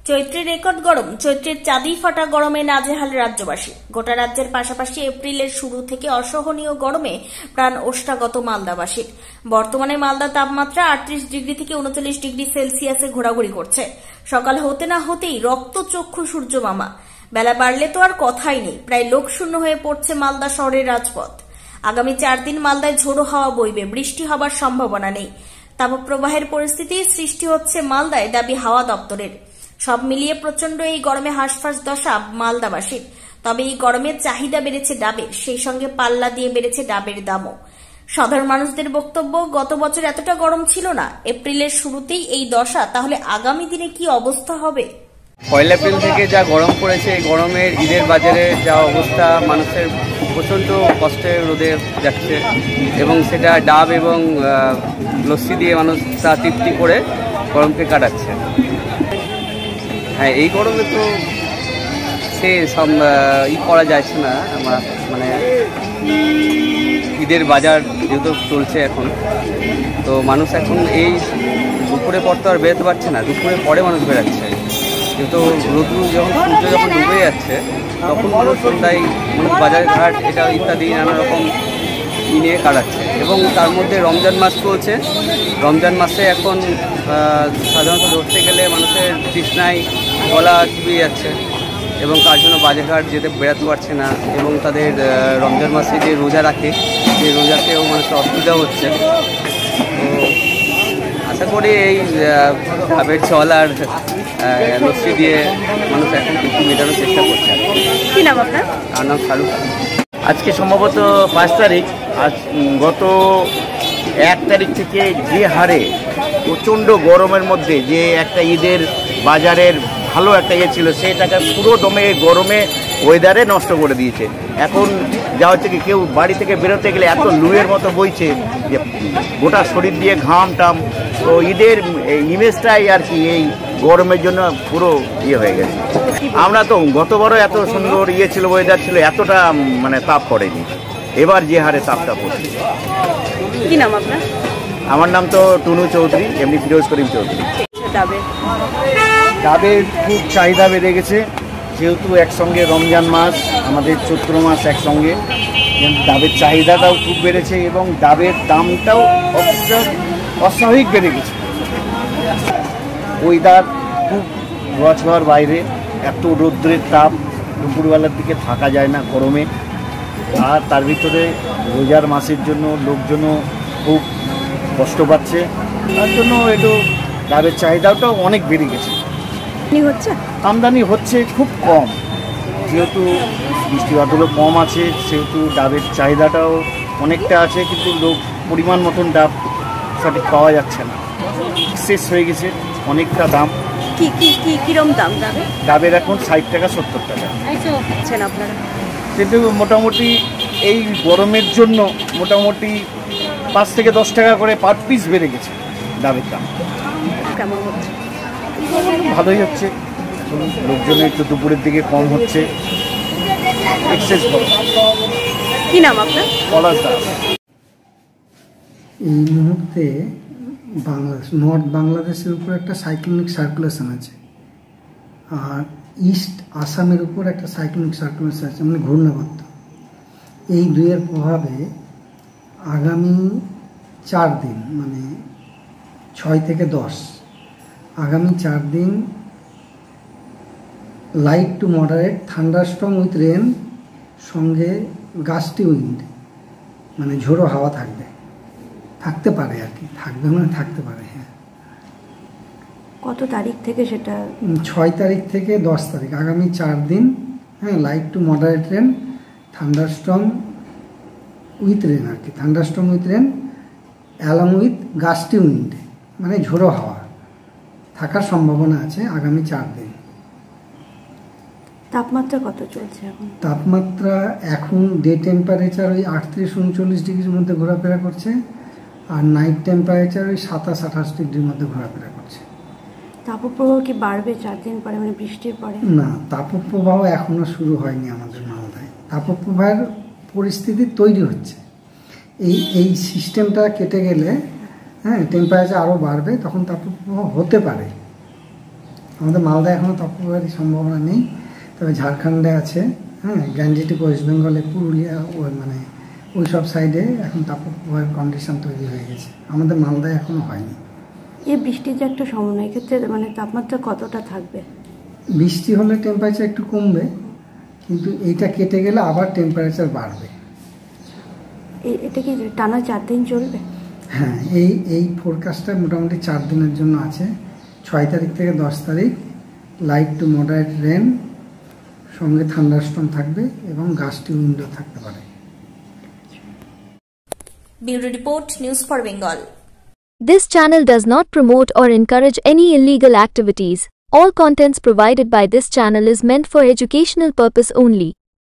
চৈত্রের রেকর্ড গরম, চৈত্রের চাঁদি ফাটা গরমে নাজেহাল রাজ্যবাসী। গোটা রাজ্যের পাশাপাশি এপ্রিলের শুরু থেকে অসহনীয় গরমে প্রাণ ওষ্ঠাগত মালদাবাসীর। বর্তমানে মালদার তাপমাত্রা 38 ডিগ্রি থেকে 39 ডিগ্রি সেলসিয়াসে ঘোরাঘুরি করছে। সকাল হতে না হতেই রক্তচক্ষু সূর্য মামা। বেলা বাড়লে তো আর কথাই নেই, প্রায় লোকশূন্য হয়ে পড়ছে মালদা শহরের রাজপথ। আগামী 4 দিন মালদায় ঝোড়ো হাওয়া বইবে, বৃষ্টি হবার সম্ভাবনা নেই। তাপপ্রবাহের পরিস্থিতি সৃষ্টি হচ্ছে মালদায়, দাবি হাওয়া দপ্তরের। সব মিলিয়ে প্রচন্ড এই গরমে হাঁসফাঁস দশা মালদাবাসীর। তবে এই গরমের চাহিদা বেড়েছে ডাবের, সেই সঙ্গে পাল্লা দিয়ে বেড়েছে ডাবের দামও। সাধারণ মানুষদের বক্তব্য, গত বছর এতটা গরম ছিল না, এপ্রিলের শুরুতেই এই দশা, তাহলে আগামী দিনে কি অবস্থা হবে? 1 এপ্রিল থেকে যা গরম পড়েছে, এই গরমের ঈদের বাজারে যা অবস্থা, মানুষের প্রচণ্ড কষ্টে রোদে যাচ্ছে এবং সেটা ডাব এবং লস্যি দিয়ে মানুষ তা তৃপ্তি করে গরমকে কাটাচ্ছে। হ্যাঁ, এই গরমে তো সে সব করা যাচ্ছে না। মানে ঈদের বাজার যেহেতু চলছে এখন, তো মানুষ এখন এই দুপুরে পর তো আর বেরোতে পারছে না, দুপুরে পরে মানুষ বেরোচ্ছে। যেহেতু রোদ্দুর সূর্য যখন ডুবে যাচ্ছে, তখন মানুষ সন্ধ্যায় মানুষ বাজার ঘাট এটা ইত্যাদি নানা রকম নিয়ে কাটাচ্ছে। এবং তার মধ্যে রমজান মাস চলছে। রমজান মাসে এখন সাধারণত ধরতে গেলে মানুষের তৃষ্ণায় গলা চুপিয়ে যাচ্ছে এবং তার জন্য বাজারঘাট যেতে বেরোতে পারছে না। এবং তাদের রমজান মাসে যে রোজা রাখে, সেই রোজাতেও মানুষের অসুবিধা হচ্ছে। তো আশা করি এই ডাবের চল আর লস্যি দিয়ে মানুষ এখন একটু মেটানোর চেষ্টা করছে। কি নাম আপনার? আমার নাম শাহরুখ। আজকে সম্ভবত 5 তারিখ। আজ গত 1 তারিখ থেকে যে হারে প্রচণ্ড গরমের মধ্যে যে একটা ঈদের বাজারের ভালো একটা ইয়ে ছিল, সেটাকে পুরো দমে গরমে ওয়েদারে নষ্ট করে দিয়েছে। এখন যা হচ্ছে কি, কেউ বাড়ি থেকে বেরোতে গেলে এত লুয়ের মতো বইছে যে গোটা শরীর দিয়ে ঘাম টাম। তো ঈদের ইমেজটাই আর কি এই গরমের জন্য পুরো ইয়ে হয়ে গেছে। আমরা তো গতবারও এত সুন্দর ইয়ে ছিল, ওয়েদার ছিল, এতটা মানে তাপ পড়েনি। এবার যে হারে তাপটা পড়ছে। কি নাম আপনার? আমার নাম তো টুনু চৌধুরী, এমনি ফিরোজ করিম চৌধুরী। ডাবের খুব চাহিদা বেড়ে গেছে, যেহেতু একসঙ্গে রমজান মাস, আমাদের চৈত্র মাস একসঙ্গে, ডাবের চাহিদাটাও খুব বেড়েছে এবং ডাবের দামটাও অস্বাভাবিক বেড়ে গেছে। ওয়েদার খুব রোয়ার বাইরে, এত রৌদ্রের তাপ, দুপুরবেলার দিকে থাকা যায় না গরমে। আর তার ভিতরে রোজার মাসের জন্য লোকজনও খুব কষ্ট পাচ্ছে, তার জন্য একটু ডাবের চাহিদাটাও অনেক বেড়ে গেছে। আমদানি হচ্ছে খুব কম, যেহেতু বৃষ্টিপাতগুলো কম আছে, সেহেতু ডাবের চাহিদাটাও অনেকটা আছে, কিন্তু লোক পরিমাণ মতন ডাব সঠিক পাওয়া যাচ্ছে না, শেষ হয়ে গেছে অনেকটা দাম। কিরম দাম ডাবের? এখন 60 টাকা 70 টাকা আপনারা। কিন্তু মোটামুটি এই গরমের জন্য মোটামুটি 5 থেকে 10 টাকা করে পার পিস বেড়ে গেছে ডাবের দাম। কেমন হচ্ছে? ভালোই হচ্ছে, লোকজনের একটু দুপুরের দিকে কম হচ্ছে। এক্সেস গরম। কি নাম আপনার? পলাশ দাস। এই মুহূর্তে নর্থ বাংলাদেশের উপর একটা সাইক্লোনিক সার্কুলেশন আছে, আর ইস্ট আসামের উপর একটা সাইক্লোনিক সার্কুলেশন আছে, মানে ঘূর্ণাবর্ত। এই দুইয়ের প্রভাবে আগামী 4 দিন, মানে 6 থেকে 10, আগামী 4 দিন light to moderate thunderstorm with rain, সঙ্গে গাস্টি উইন্ড, মানে ঝোড়ো হাওয়া থাকতে পারে আর কি, থাকবে মানে থাকতে পারে। হ্যাঁ। কত তারিখ থেকে সেটা? 6 তারিখ থেকে 10 তারিখ, আগামী 4 দিন। হ্যাঁ, light to moderate rain, thunderstorm with rain আর কি, thunderstorm with rain along with gusty wind, মানে ঝোড়ো হাওয়া থাকার সম্ভাবনা আছে আগামী 4 দিন। তাপমাত্রা কত চলছে এখন? তাপমাত্রা এখন ডে টেম্পারেচার ওই 38-39 ডিগ্রির মধ্যে ঘোরাফেরা করছে, আর নাইট টেম্পারেচার ওই 27-28 ডিগ্রির মধ্যে ঘোরাফেরা করছে। তাপপ্রবাহ কি বাড়বে 4 দিন পরে, মানে বৃষ্টির পরে? না, তাপপ্রবাহ এখনো শুরু হয়নি আমাদের মালদায়। তাপপ্রবাহের পরিস্থিতি তৈরি হচ্ছে। এই সিস্টেমটা কেটে গেলে, হ্যাঁ, টেম্পারেচার আরও বাড়বে, তখন তাপপ্রবাহ হতে পারে। আমাদের মালদা এখনও তাপপ্রবাহের সম্ভাবনা নেই, তবে ঝাড়খণ্ডে আছে, হ্যাঁ, গ্যাঞ্জেটিক ওয়েস্ট বেঙ্গলে, পুরুলিয়া, মানে ওই সব সাইডে এখন তাপপ্রবাহের কন্ডিশন তৈরি হয়ে গেছে। আমাদের মালদায় এখনও হয়নি। এই বৃষ্টির যে একটা সমন্বয়, এক্ষেত্রে মানে তাপমাত্রা কতটা থাকবে? বৃষ্টি হলে টেম্পারেচার একটু কমবে, কিন্তু এইটা কেটে গেলে আবার টেম্পারেচার বাড়বে। এটা কি টানা 4 দিন চলবে? হ্যাঁ, এই ফোরকাস্টটা মোটামুটি 4 দিনের জন্য আছে। 6 তারিখ থেকে 10 তারিখ লাইট টু মডারেট রেন, সঙ্গে থান্ডারস্টর্ম থাকবে এবং গাস্টি উইন্ডো থাকতে পারে। Bureau report, news for Bengal. This channel does not promote or encourage any illegal activities. All contents provided by this channel is meant for educational purpose only.